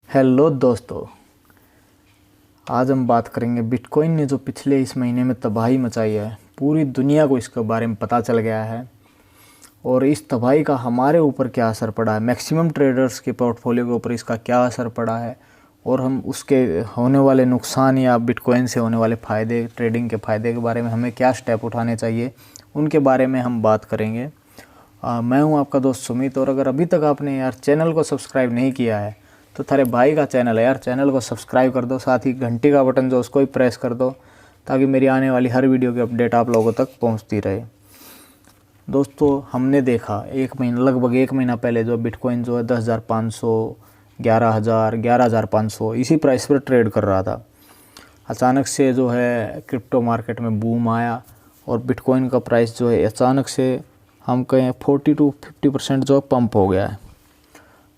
Hello दोस्तों, आज हम बात करेंगे बिटकॉइन ने जो पिछले इस महीने में तबाही मचाई है। पूरी दुनिया को इसके बारे में पता चल गया है और इस तबाही का हमारे ऊपर क्या असर पड़ा है, मैक्सिमम ट्रेडर्स के पोर्टफोलियो के ऊपर इसका क्या असर पड़ा है और हम उसके होने वाले नुकसान या बिटकॉइन से होने वाले फ़ायदे, ट्रेडिंग के फ़ायदे के बारे में हमें क्या स्टेप उठाने चाहिए, उनके बारे में हम बात करेंगे। मैं हूं आपका दोस्त सुमित, और अगर अभी तक आपने यार चैनल को सब्सक्राइब नहीं किया है तो थारे भाई का चैनल है यार, चैनल को सब्सक्राइब कर दो, साथ ही घंटी का बटन जो उसको ही प्रेस कर दो ताकि मेरी आने वाली हर वीडियो की अपडेट आप लोगों तक पहुंचती रहे। दोस्तों, हमने देखा लगभग एक महीना पहले जो बिटकॉइन जो है 10,500, 11,000, 11,500 इसी प्राइस पर ट्रेड कर रहा था। अचानक से जो है क्रिप्टो मार्केट में बूम आया और बिटकॉइन का प्राइस जो है अचानक से हम कहें 40 to 50% जो पंप हो गया है।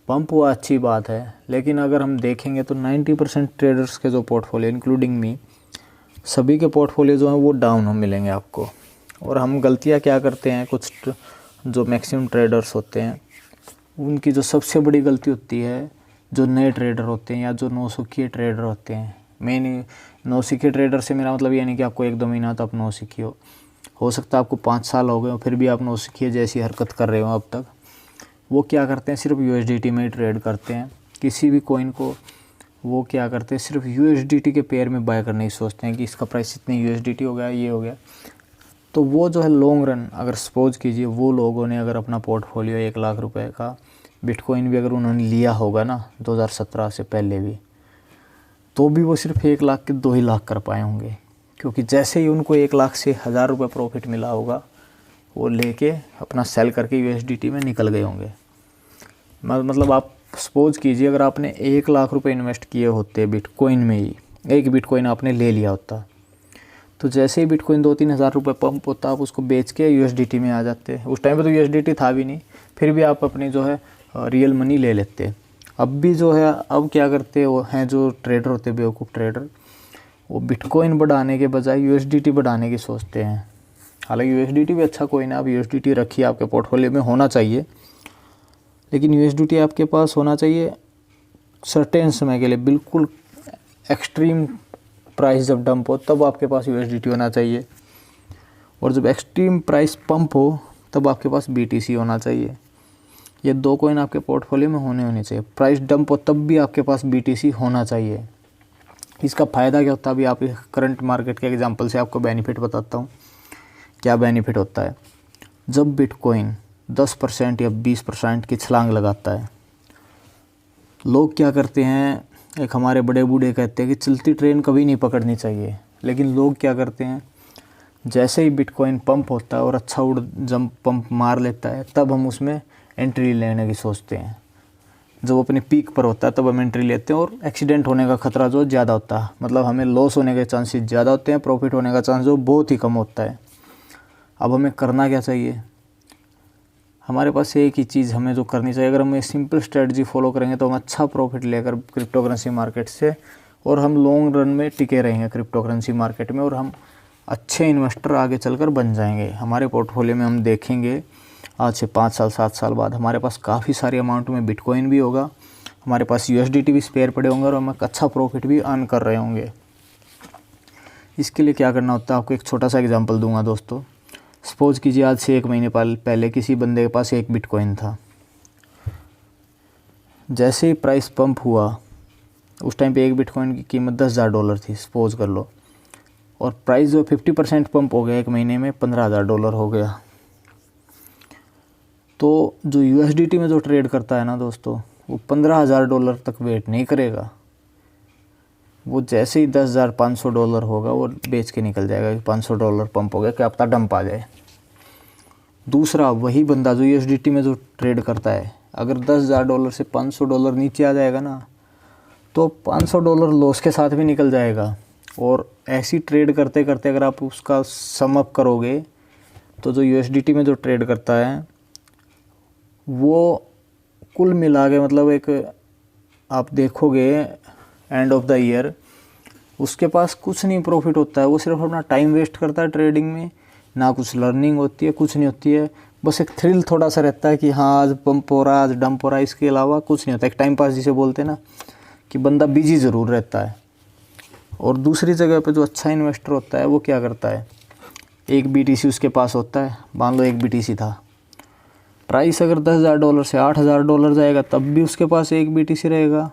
पंप हुआ अच्छी बात है, लेकिन अगर हम देखेंगे तो 90% ट्रेडर्स के जो पोर्टफोलियो इंक्लूडिंग मी, सभी के पोर्टफोलियो जो हैं वो डाउन हो मिलेंगे आपको। और हम गलतियां क्या करते हैं, कुछ जो मैक्सिमम ट्रेडर्स होते हैं उनकी जो सबसे बड़ी गलती होती है, जो नए ट्रेडर होते हैं या जो नौसिखिए ट्रेडर होते हैं। मैं नौसिखिए ट्रेडर से मेरा मतलब ये नहीं कि आपको 1-2 महीना तो आप नौसिखिए हो सकता है आपको 5 साल हो गए हो फिर भी आप नौसिखिए जैसी हरकत कर रहे हो अब तक। वो क्या करते हैं, सिर्फ यूएसडीटी में ही ट्रेड करते हैं। किसी भी कॉइन को वो क्या करते हैं, सिर्फ यूएसडीटी के पेयर में बाय करने की सोचते हैं कि इसका प्राइस इतनी यूएसडीटी हो गया, ये हो गया। तो वो जो है लॉन्ग रन, अगर सपोज कीजिए वो लोगों ने अगर अपना पोर्टफोलियो 1 लाख रुपए का बिटकॉइन भी अगर उन्होंने लिया होगा ना 2017 से पहले भी, तो भी वो सिर्फ 1 लाख के 2 ही लाख कर पाए होंगे, क्योंकि जैसे ही उनको 1 लाख से 1,000 रुपये प्रॉफिट मिला होगा वो लेके अपना सेल करके यूएसडीटी में निकल गए होंगे। मतलब आप सपोज कीजिए अगर आपने 1 लाख रुपए इन्वेस्ट किए होते बिटकॉइन में ही, एक बिटकॉइन आपने ले लिया होता, तो जैसे ही बिटकॉइन 2-3 हज़ार रुपये पंप होता आप उसको बेच के यूएसडीटी में आ जाते। उस टाइम पे तो यूएसडीटी था भी नहीं, फिर भी आप अपनी जो है रियल मनी ले लेते। अब भी जो है, अब क्या करते वो हैं जो ट्रेडर होते, बेवकूफ़ ट्रेडर, वो बिटकॉइन बढ़ाने के बजाय यूएसडीटी बढ़ाने की सोचते हैं। हालांकि यूएसडीटी भी अच्छा कॉइन है, आप यूएसडीटी रखिए, आपके पोर्टफोलियो में होना चाहिए, लेकिन यूएसडीटी आपके पास होना चाहिए सर्टेन समय के लिए। बिल्कुल एक्सट्रीम प्राइस जब डंप हो तब आपके पास यूएसडीटी होना चाहिए, और जब एक्सट्रीम प्राइस पंप हो तब आपके पास बीटीसी होना चाहिए। ये 2 कॉइन आपके पोर्टफोलियो में होने चाहिए। प्राइस डंप हो तब भी आपके पास बीटीसी होना चाहिए। इसका फ़ायदा क्या होता है, अभी आप करंट मार्केट के एग्जांपल से आपको बेनिफिट बताता हूँ। क्या बेनिफिट होता है, जब बिटकॉइन 10% या 20% की छलांग लगाता है, लोग क्या करते हैं, एक हमारे बड़े बूढ़े कहते हैं कि चलती ट्रेन कभी नहीं पकड़नी चाहिए, लेकिन लोग क्या करते हैं, जैसे ही बिटकॉइन पंप होता है और अच्छा जंप पंप मार लेता है तब हम उसमें एंट्री लेने की सोचते हैं। जब अपने पीक पर होता है तब हम एंट्री लेते हैं और एक्सीडेंट होने का खतरा जो ज़्यादा होता है, मतलब हमें लॉस होने के चांसेस ज़्यादा होते हैं, प्रॉफिट होने का चांस जो बहुत ही कम होता है। अब हमें करना क्या चाहिए, हमारे पास एक ही चीज़ हमें जो करनी चाहिए, अगर हम ये सिंपल स्ट्रेटजी फॉलो करेंगे तो हम अच्छा प्रॉफिट लेकर क्रिप्टो करेंसी मार्केट से, और हम लॉन्ग रन में टिके रहेंगे क्रिप्टो करेंसी मार्केट में, और हम अच्छे इन्वेस्टर आगे चलकर बन जाएंगे। हमारे पोर्टफोलियो में हम देखेंगे आज से 5 साल 7 साल बाद हमारे पास काफ़ी सारी अमाउंट में बिटकॉइन भी होगा, हमारे पास यूएसडीटी भी स्पेयर पड़े होंगे और हम अच्छा प्रॉफिट भी अर्न कर रहे होंगे। इसके लिए क्या करना होता है, आपको एक छोटा सा एग्जांपल दूंगा दोस्तों। सपोज कीजिए आज से 1 महीने पहले किसी बंदे के पास 1 बिटकॉइन था। जैसे ही प्राइस पंप हुआ, उस टाइम पे 1 बिटकॉइन की कीमत $10,000 थी सपोज कर लो, और प्राइस जो 50% पंप हो गया 1 महीने में $15,000 हो गया। तो जो यूएसडीटी में जो ट्रेड करता है ना दोस्तों, वो $15,000 तक वेट नहीं करेगा, वो जैसे ही $10,500 होगा वो बेच के निकल जाएगा कि $500 पंप हो गया, क्या पता डंप आ जाए। दूसरा, वही बंदा जो यूएसडीटी में जो ट्रेड करता है, अगर $10,000 से $500 नीचे आ जाएगा ना, तो $500 लॉस के साथ भी निकल जाएगा। और ऐसी ट्रेड करते करते अगर आप उसका सम अप करोगे तो जो यूएसडीटी में जो ट्रेड करता है वो कुल मिला के, मतलब एक आप देखोगे एंड ऑफ द ईयर उसके पास कुछ नहीं प्रॉफिट होता है, वो सिर्फ अपना टाइम वेस्ट करता है ट्रेडिंग में, ना कुछ लर्निंग होती है, कुछ नहीं होती है, बस एक थ्रिल थोड़ा सा रहता है कि हाँ आज पंप हो रहा है, आज डंप हो रहा है, इसके अलावा कुछ नहीं होता। एक टाइम पास जिसे बोलते हैं ना, कि बंदा बिजी ज़रूर रहता है। और दूसरी जगह पे जो अच्छा इन्वेस्टर होता है वो क्या करता है, एक BTC उसके पास होता है, मान लो एक BTC था, प्राइस अगर $10,000 से $8,000 जाएगा तब भी उसके पास एक BTC रहेगा,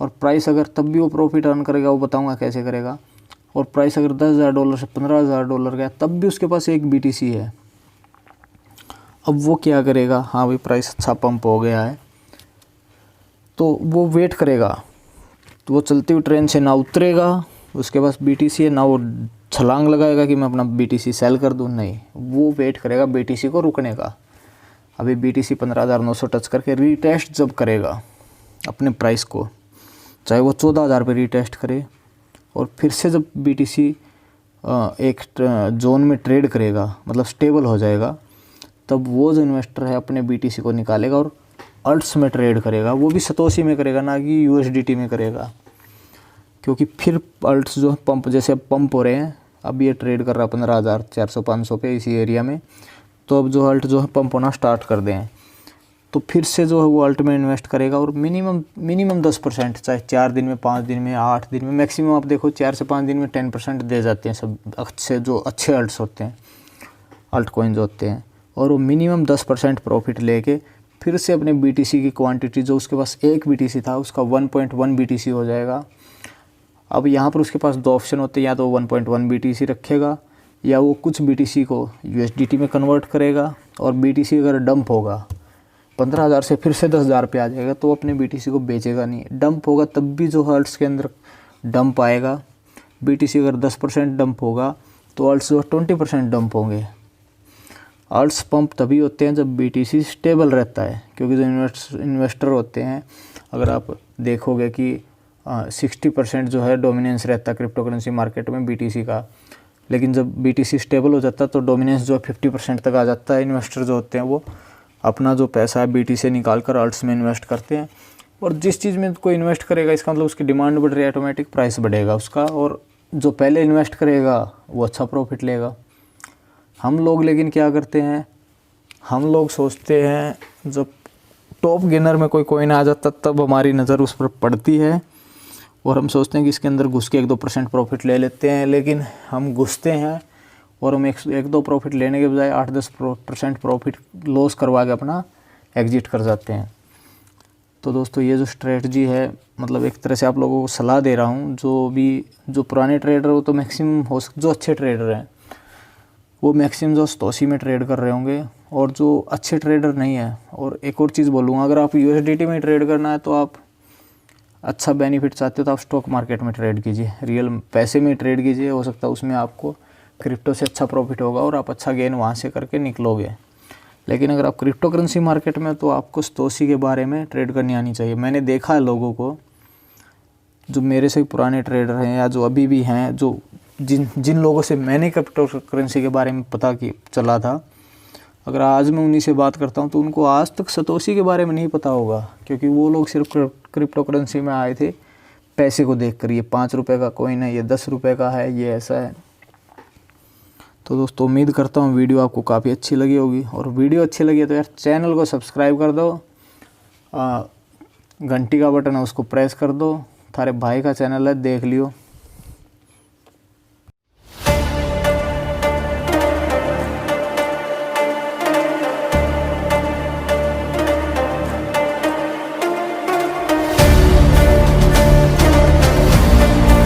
और प्राइस अगर तब भी वो प्रॉफिट अर्न करेगा, वो बताऊंगा कैसे करेगा। और प्राइस अगर $10,000 से $15,000 गया तब भी उसके पास एक BTC है। अब वो क्या करेगा, हाँ भाई प्राइस अच्छा पंप हो गया है तो वो वेट करेगा, तो वो चलती हुई ट्रेन से ना उतरेगा, उसके पास BTC है, ना वो छलांग लगाएगा कि मैं अपना BTC सेल कर दूँ, नहीं, वो वेट करेगा BTC को रुकने का। अभी BTC 15,900 टच करके रीटेस्ट जब करेगा अपने प्राइस को, चाहे वो 14,000 पे रीटेस्ट करे, और फिर से जब BTC एक जोन में ट्रेड करेगा, मतलब स्टेबल हो जाएगा, तब वो जो इन्वेस्टर है अपने BTC को निकालेगा और अल्ट्स में ट्रेड करेगा। वो भी सतोशी में करेगा, ना कि USDT में करेगा, क्योंकि फिर अल्ट्स जो पंप, जैसे अब पंप हो रहे हैं, अब ये ट्रेड कर रहा है 15,400-500 पे इसी एरिया में, तो अब जो अल्ट जो है पंप होना स्टार्ट कर दें, तो फिर से जो है वो अल्ट में इन्वेस्ट करेगा, और मिनिमम 10%, चाहे 4 दिन में, 5 दिन में, 8 दिन में, मैक्सिमम आप देखो 4 से 5 दिन में 10% दे जाते हैं सब अच्छे, जो अच्छे अल्ट्स होते हैं, अल्ट कॉइन्स होते हैं। और वो मिनिमम 10% प्रॉफिट लेके फिर से अपने BTC की क्वांटिटी, जो उसके पास एक BTC था उसका 1.1 BTC हो जाएगा। अब यहाँ पर उसके पास 2 ऑप्शन होते हैं, या तो 1.1 BTC रखेगा, या वो कुछ BTC को USDT में कन्वर्ट करेगा, और BTC अगर डंप होगा 15,000 से फिर से 10,000 पे आ जाएगा तो वो अपने BTC को बेचेगा नहीं। डंप होगा तब भी जो अल्ट्स के अंदर डंप आएगा, BTC अगर 10% डंप होगा तो अल्ट्स जो 20% डंप होंगे। अल्ट्स पंप तभी होते हैं जब BTC स्टेबल रहता है, क्योंकि जो इन्वेस्टर होते हैं, अगर आप देखोगे कि 60% जो है डोमिनेंस रहता है क्रिप्टो करेंसी मार्केट में BTC का, लेकिन जब BTC स्टेबल हो जाता है तो डोमिनेंस जो है 50% तक आ जाता है। इन्वेस्टर जो होते हैं वो अपना जो पैसा है BTC से निकाल कर अल्ट्स में इन्वेस्ट करते हैं, और जिस चीज़ में कोई इन्वेस्ट करेगा इसका मतलब उसकी डिमांड बढ़ रही है, ऑटोमेटिक प्राइस बढ़ेगा उसका, और जो पहले इन्वेस्ट करेगा वो अच्छा प्रॉफिट लेगा। हम लोग लेकिन क्या करते हैं, हम लोग सोचते हैं जब टॉप गेनर में कोई कॉइन आ जाता तब हमारी नज़र उस पर पड़ती है, और हम सोचते हैं कि इसके अंदर घुस के 1-2% प्रॉफिट ले लेते हैं, लेकिन हम घुसते हैं और हम 1-2 प्रॉफिट लेने के बजाय 8-10% प्रॉफिट लॉस करवा के अपना एग्जिट कर जाते हैं। तो दोस्तों ये जो स्ट्रेटजी है, मतलब एक तरह से आप लोगों को सलाह दे रहा हूँ, जो पुराने ट्रेडर हो तो मैक्सिमम जो अच्छे ट्रेडर हैं वो मैक्सिमम जो सतोशी में ट्रेड कर रहे होंगे, और जो अच्छे ट्रेडर नहीं है। और एक और चीज़ बोलूँगा, अगर आप USDT में ट्रेड करना है तो आप अच्छा बेनिफिट चाहते हो तो आप स्टॉक मार्केट में ट्रेड कीजिए, रियल पैसे में ट्रेड कीजिए, हो सकता है उसमें आपको क्रिप्टो से अच्छा प्रॉफिट होगा और आप अच्छा गेन वहाँ से करके निकलोगे। लेकिन अगर आप क्रिप्टो करेंसी मार्केट में, तो आपको सतोशी के बारे में ट्रेड करनी आनी चाहिए। मैंने देखा है लोगों को जो मेरे से पुराने ट्रेडर हैं या जो अभी भी हैं, जो जिन लोगों से मैंने क्रिप्टो करेंसी के बारे में पता कि चला था, अगर आज मैं उन्हीं से बात करता हूं तो उनको आज तक सतोशी के बारे में नहीं पता होगा, क्योंकि वो लोग सिर्फ क्रिप्टो करेंसी में आए थे पैसे को देख कर, ये 5 रुपये का कॉइन है, ये 10 रुपये का है, ये ऐसा है। तो दोस्तों उम्मीद करता हूँ वीडियो आपको काफ़ी अच्छी लगी होगी, और वीडियो अच्छी लगी है तो यार चैनल को सब्सक्राइब कर दो, घंटी का बटन है उसको प्रेस कर दो, थारे भाई का चैनल है देख लियो।